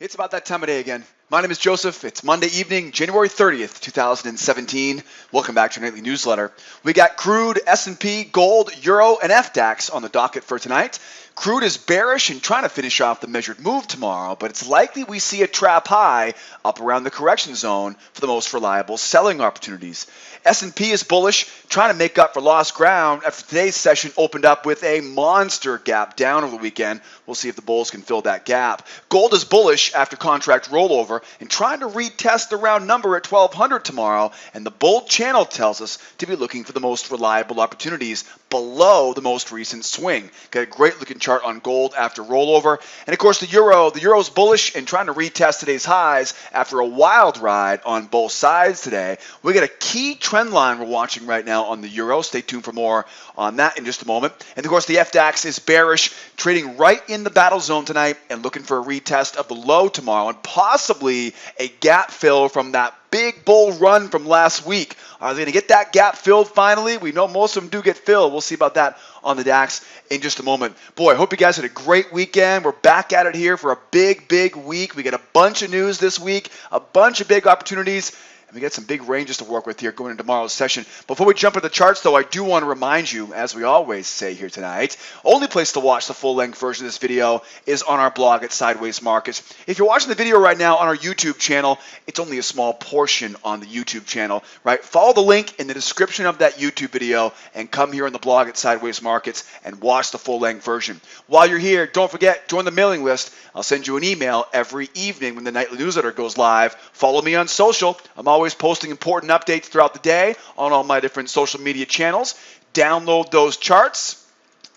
It's about that time of day again. My name is Joseph. It's Monday evening, January 30th, 2017. Welcome back to your nightly newsletter. We got crude, S&P, gold, euro, and FDAX on the docket for tonight. Crude is bearish and trying to finish off the measured move tomorrow, but it's likely we see a trap high up around the correction zone for the most reliable selling opportunities. S&P is bullish, trying to make up for lost ground after today's session opened up with a monster gap down over the weekend. We'll see if the bulls can fill that gap. Gold is bullish after contract rollover and trying to retest the round number at 1200 tomorrow, and the bull channel tells us to be looking for the most reliable opportunities below the most recent swing. Got a great looking chart on gold after rollover. And of course the euro's bullish and trying to retest today's highs after a wild ride on both sides today. We got a key trend line we're watching right now on the euro. Stay tuned for more on that in just a moment. And of course the FDAX is bearish, trading right in the battle zone tonight and looking for a retest of the low tomorrow and possibly a gap fill from that big bull run from last week. Are they going to get that gap filled finally? We know most of them do get filled. We'll see about that on the DAX in just a moment. Boy, I hope you guys had a great weekend. We're back at it here for a big week. We got a bunch of news this week, a bunch of big opportunities. We got some big ranges to work with here going into tomorrow's session. Before we jump into the charts, though, I do want to remind you, as we always say here tonight, only place to watch the full-length version of this video is on our blog at Sideways Markets. If you're watching the video right now on our YouTube channel, it's only a small portion on the YouTube channel, right? Follow the link in the description of that YouTube video and come here on the blog at Sideways Markets and watch the full-length version. While you're here, don't forget, join the mailing list. I'll send you an email every evening when the nightly newsletter goes live. Follow me on social. I'm always posting important updates throughout the day on all my different social media channels. Download those charts.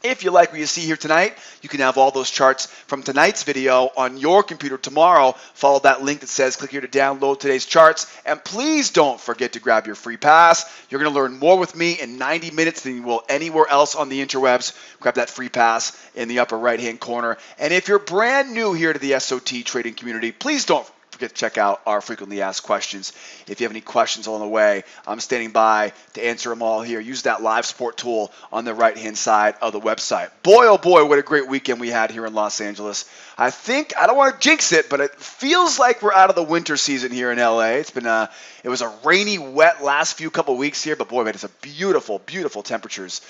If you like what you see here tonight, you can have all those charts from tonight's video on your computer tomorrow. Follow that link that says click here to download today's charts. And please don't forget to grab your free pass. You're going to learn more with me in 90 minutes than you will anywhere else on the interwebs. Grab that free pass in the upper right-hand corner. And if you're brand new here to the SOT trading community, please don't forget to check out our frequently asked questions. If you have any questions along the way, I'm standing by to answer them all here. Use that live support tool on the right-hand side of the website. Boy, oh boy, what a great weekend we had here in Los Angeles. I don't want to jinx it, but it feels like we're out of the winter season here in LA. It was a rainy, wet last couple of weeks here, but boy, man, it's a beautiful temperatures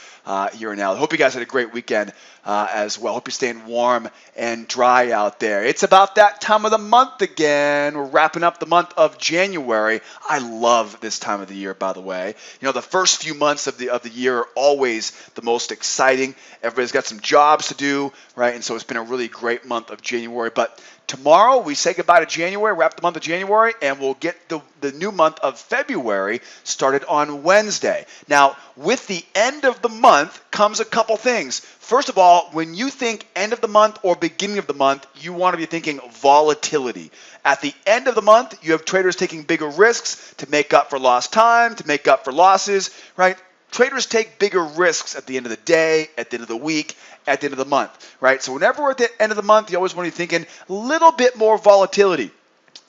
here in LA. Hope you guys had a great weekend as well. Hope you're staying warm and dry out there. It's about that time of the month again. We're wrapping up the month of January. I love this time of the year, by the way. You know, the first few months of the year are always the most exciting. Everybody's got some jobs to do, right? And so it's been a really great month of January. But tomorrow we say goodbye to January, wrap the month of January, and we'll get the new month of February started on Wednesday. Now, with the end of the month comes a couple things. First of all, when you think end of the month or beginning of the month, you want to be thinking volatility. At the end of the month, you have traders taking bigger risks to make up for lost time, to make up for losses, right? Traders take bigger risks at the end of the day, at the end of the week, at the end of the month, right? So whenever we're at the end of the month, you always want to be thinking a little bit more volatility.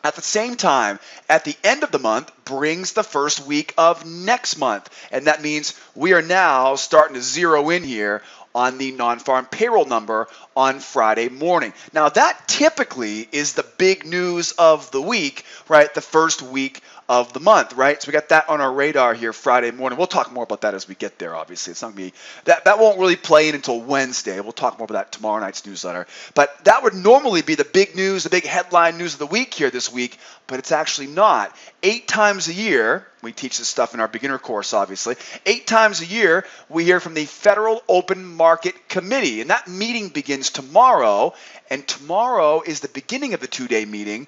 At the same time, at the end of the month brings the first week of next month. And that means we are now starting to zero in here on the non-farm payroll number on Friday morning. Now that typically is the big news of the week, right? The first week of the month, right? So we got that on our radar here Friday morning. We'll talk more about that as we get there, obviously. It's not going to be, that won't really play in until Wednesday. We'll talk more about that tomorrow night's newsletter. But that would normally be the big news, the big headline news of the week here this week, but it's actually not. 8 times a year, we teach this stuff in our beginner course, obviously. 8 times a year, we hear from the Federal Open Market Committee, and that meeting begins tomorrow, and tomorrow is the beginning of the 2-day meeting,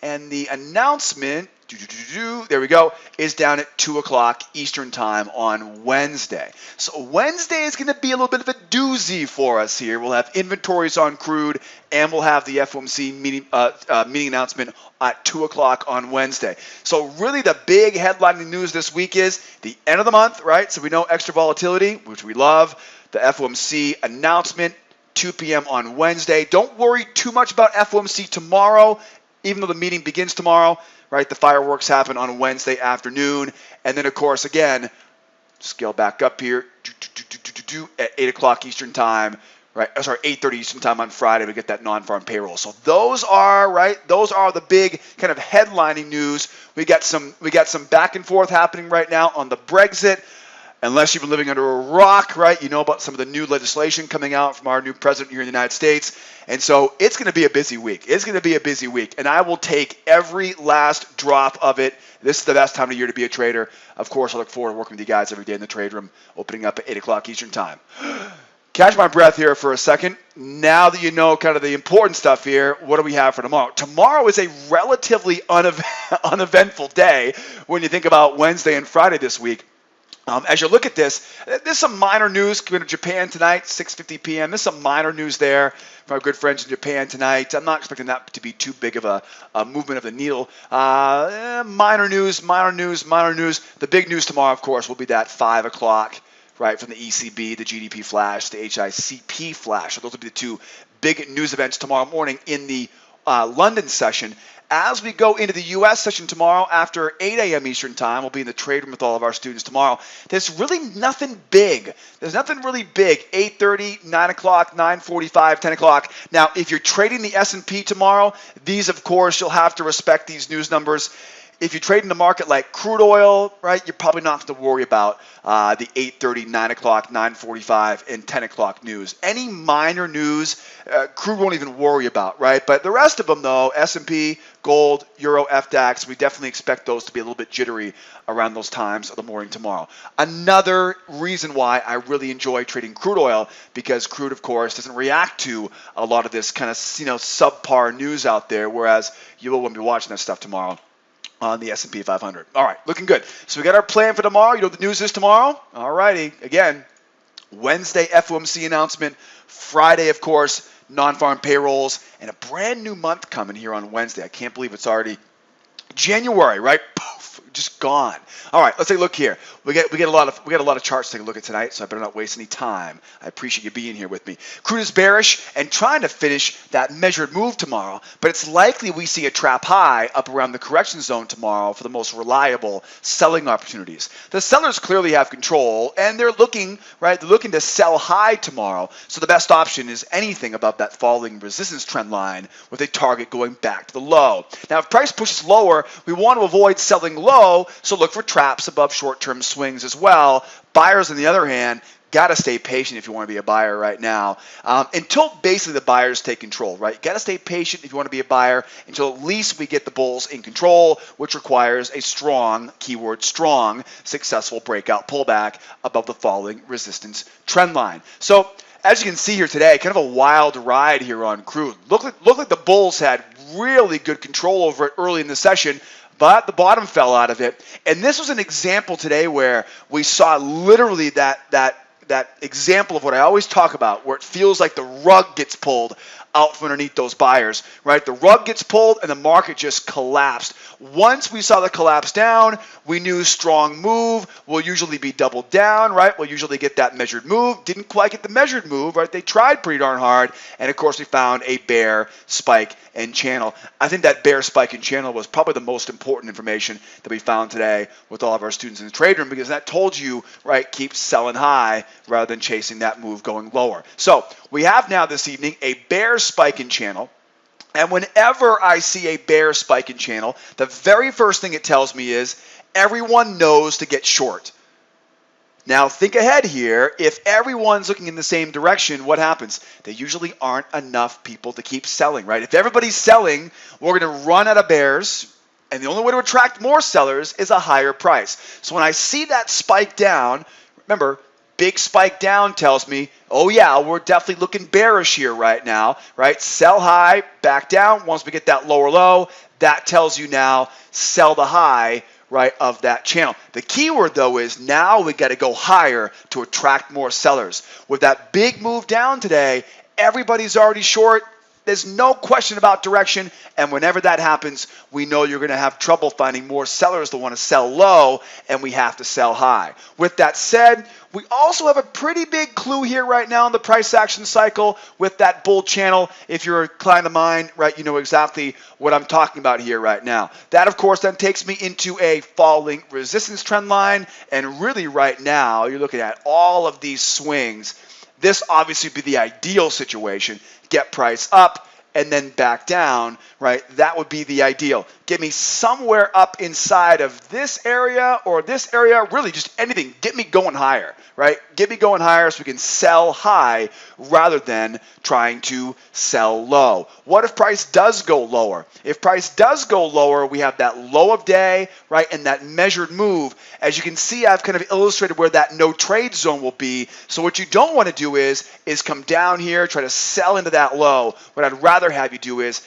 and the announcement, there we go, is down at 2 o'clock Eastern time on Wednesday. So Wednesday is going to be a little bit of a doozy for us here. We'll have inventories on crude, and we'll have the FOMC meeting announcement at 2 o'clock on Wednesday. So really the big headlining news this week is the end of the month, right? So we know extra volatility, which we love. The FOMC announcement, 2 p.m. on Wednesday. Don't worry too much about FOMC tomorrow, even though the meeting begins tomorrow, right? The fireworks happen on Wednesday afternoon. And then, of course, again, scale back up here at 8 o'clock Eastern time, right? Sorry, 8:30 Eastern time on Friday, we get that non-farm payroll. So those are, right, those are the big kind of headlining news. We got some back and forth happening right now on the Brexit. Unless you've been living under a rock, right, you know about some of the new legislation coming out from our new president here in the United States. And so it's going to be a busy week. It's going to be a busy week. And I will take every last drop of it. This is the best time of year to be a trader. Of course, I look forward to working with you guys every day in the trade room, opening up at 8 o'clock Eastern time. Catch my breath here for a second. Now that you know kind of the important stuff here, what do we have for tomorrow? Tomorrow is a relatively uneventful day when you think about Wednesday and Friday this week. As you look at this, there's some minor news coming to Japan tonight, 6:50 p.m. There's some minor news there from our good friends in Japan tonight. I'm not expecting that to be too big of a movement of the needle. Minor news. The big news tomorrow, of course, will be that 5 o'clock, right, from the ECB, the GDP flash, the HICP flash. So those will be the two big news events tomorrow morning in the London session. As we go into the U.S. session tomorrow after 8 a.m. Eastern time, we'll be in the trade room with all of our students tomorrow. There's really nothing big. There's nothing really big. 8:30, 9 o'clock, 9:45, 10 o'clock. Now, if you're trading the S&P tomorrow, these, of course, you'll have to respect these news numbers. If you trade in the market like crude oil, right, you're probably not have to worry about the 8:30, 9 o'clock, 9:45, and 10 o'clock news. Any minor news, crude won't even worry about, right? But the rest of them, though, S&P, gold, euro, FDAX, we definitely expect those to be a little bit jittery around those times of the morning tomorrow. Another reason why I really enjoy trading crude oil, because crude, of course, doesn't react to a lot of this kind of, subpar news out there, whereas you will want to be watching that stuff tomorrow on the S&P 500. All right, looking good. So we got our plan for tomorrow. You know what the news is tomorrow? All righty. Again, Wednesday FOMC announcement. Friday, of course, non-farm payrolls, and a brand new month coming here on Wednesday. I can't believe it's already January, right? Poof, just gone. All right, let's take a look here. We get a lot of charts to take a look at tonight, so I better not waste any time. I appreciate you being here with me. Crude is bearish and trying to finish that measured move tomorrow, but it's likely we see a trap high up around the correction zone tomorrow for the most reliable selling opportunities. The sellers clearly have control, and they're looking to sell high tomorrow. So the best option is anything above that falling resistance trend line with a target going back to the low. Now, if price pushes lower, we want to avoid selling low, so look for traps above short-term swings as well. Buyers, on the other hand, got to stay patient if you want to be a buyer right now, until basically the buyers take control, right? You got to stay patient if you want to be a buyer until at least we get the bulls in control, which requires a strong, keyword strong, successful breakout pullback above the falling resistance trend line. So as you can see here today, kind of a wild ride here on crude. Look like the bulls had really good control over it early in the session, but the bottom fell out of it. And this was an example today where we saw literally that example of what I always talk about, where it feels like the rug gets pulled out from underneath those buyers, right? The rug gets pulled and the market just collapsed. Once we saw the collapse down, we knew strong move will usually be doubled down, right? We'll usually get that measured move. Didn't quite get the measured move, right? They tried pretty darn hard, and of course we found a bear spike and channel. I think that bear spike and channel was probably the most important information that we found today with all of our students in the trade room, because that told you, right, keep selling high rather than chasing that move going lower. So we have now this evening a bear spike and channel. And whenever I see a bear spike and channel, the very first thing it tells me is everyone knows to get short. Now think ahead here. If everyone's looking in the same direction, what happens? There usually aren't enough people to keep selling, right? If everybody's selling, we're going to run out of bears. And the only way to attract more sellers is a higher price. So when I see that spike down, remember, big spike down tells me, oh yeah, we're definitely looking bearish here right now, right? Sell high, back down. Once we get that lower low, that tells you now sell the high, right, of that channel. The keyword though is now we got to go higher to attract more sellers. With that big move down today, everybody's already short. There's no question about direction, and whenever that happens, we know you're going to have trouble finding more sellers that want to sell low, and we have to sell high. With that said, we also have a pretty big clue here right now in the price action cycle with that bull channel. If you're a client of mine, right, you know exactly what I'm talking about here right now. That, of course, then takes me into a falling resistance trend line, and really right now, you're looking at all of these swings This obviously would be the ideal situation. Get price up and then back down, right? That would be the ideal. Get me somewhere up inside of this area or this area, really just anything. Get me going higher, right? Get me going higher so we can sell high rather than trying to sell low. What if price does go lower? If price does go lower, we have that low of day, right, and that measured move. As you can see, I've kind of illustrated where that no trade zone will be. So what you don't want to do is come down here, try to sell into that low. What I'd rather have you do is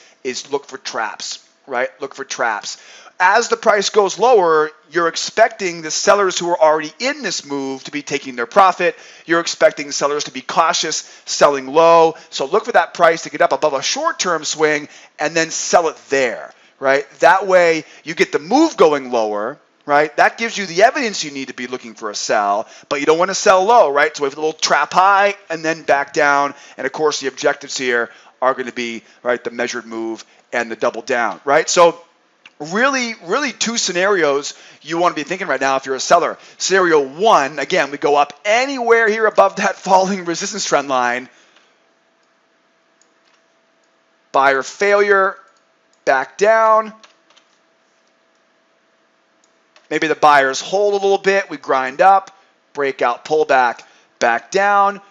look for traps, right? Look for traps. As the price goes lower, you're expecting the sellers who are already in this move to be taking their profit. You're expecting sellers to be cautious, selling low. So look for that price to get up above a short-term swing and then sell it there, right? That way you get the move going lower, right? That gives you the evidence you need to be looking for a sell, but you don't want to sell low, right? So we have a little trap high and then back down. And of course, the objectives here are going to be, right, the measured move and the double down, right? So really two scenarios you want to be thinking right now if you're a seller. Scenario one, again, we go up anywhere here above that falling resistance trend line. Buyer failure, back down. Maybe the buyers hold a little bit, we grind up, breakout, pullback, back down.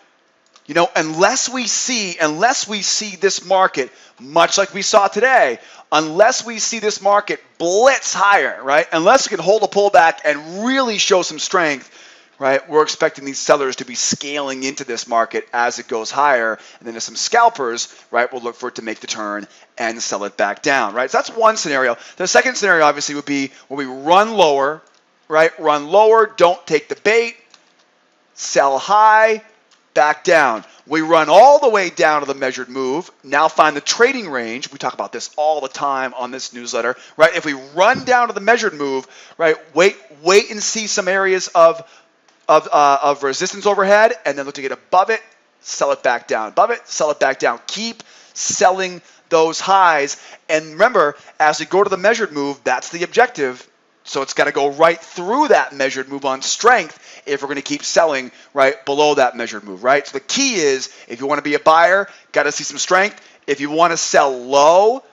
You know, unless we see this market, much like we saw today, unless we see this market blitz higher, right? Unless it can hold a pullback and really show some strength, right? We're expecting these sellers to be scaling into this market as it goes higher. And then there's some scalpers, right? We'll look for it to make the turn and sell it back down, right? So that's one scenario. The second scenario obviously would be when we run lower, right? Run lower, don't take the bait, sell high, back down. We run all the way down to the measured move. Now find the trading range. We talk about this all the time on this newsletter, right? If we run down to the measured move, right, wait and see some areas of resistance overhead, and then look to get above it, sell it back down. Above it, sell it back down. Keep selling those highs. And remember, as we go to the measured move, that's the objective. So it's got to go right through that measured move on strength if we're going to keep selling right below that measured move, right? So the key is, if you want to be a buyer, got to see some strength. If you want to sell low,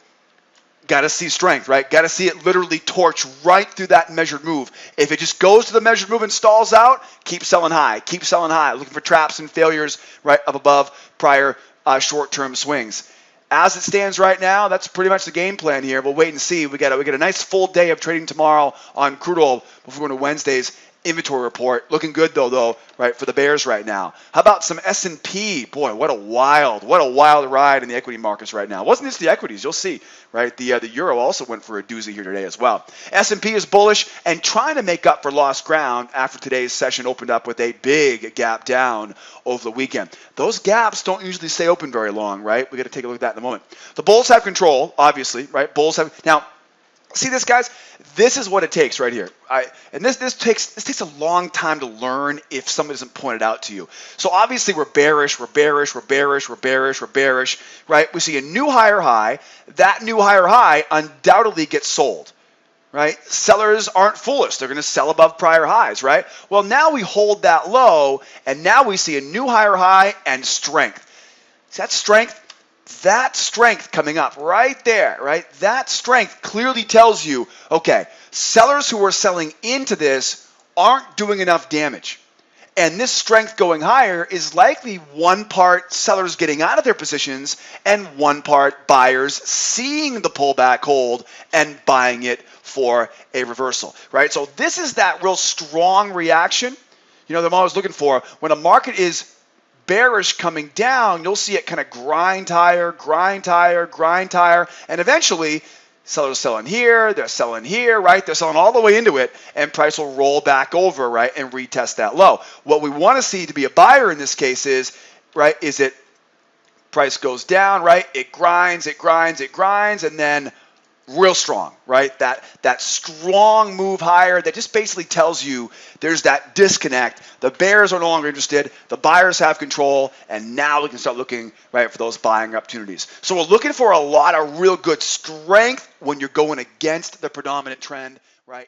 got to see strength, right? Got to see it literally torch right through that measured move. If it just goes to the measured move and stalls out, keep selling high. Keep selling high, looking for traps and failures right up above prior short-term swings. As it stands right now, that's pretty much the game plan here. We'll wait and see. We got a nice full day of trading tomorrow on crude oil before we go to Wednesday's inventory report. Looking good though, right, for the bears right now. How about some S&P? Boy, what a wild ride in the equity markets right now. It wasn't just the equities, you'll see, right? The euro also went for a doozy here today as well. S&P is bullish and trying to make up for lost ground after today's session opened up with a big gap down over the weekend. Those gaps don't usually stay open very long, right? We got to take a look at that in a moment. The bulls have control, obviously, right? Bulls have now. See this, guys? This is what it takes right here. This takes a long time to learn if somebody doesn't point it out to you. So obviously we're bearish, right? We see a new higher high. That new higher high undoubtedly gets sold, right? Sellers aren't foolish. They're going to sell above prior highs, right? Well, now we hold that low, and now we see a new higher high and strength. See that strength? That strength coming up right there, right? That strength clearly tells you, okay, sellers who are selling into this aren't doing enough damage. And this strength going higher is likely one part sellers getting out of their positions and one part buyers seeing the pullback hold and buying it for a reversal, right? So this is that real strong reaction, you know, that I'm always looking for. When a market is bearish coming down, you'll see it kind of grind higher, and eventually sellers selling here, they're selling here, right? They're selling all the way into it, and price will roll back over, right, and retest that low. What we want to see to be a buyer in this case is, right, is it price goes down, right? It grinds, and then real strong, right? That strong move higher that just basically tells you there's that disconnect. The bears are no longer interested. The buyers have control, and now we can start looking, right, for those buying opportunities. So we're looking for a lot of real good strength when you're going against the predominant trend, right?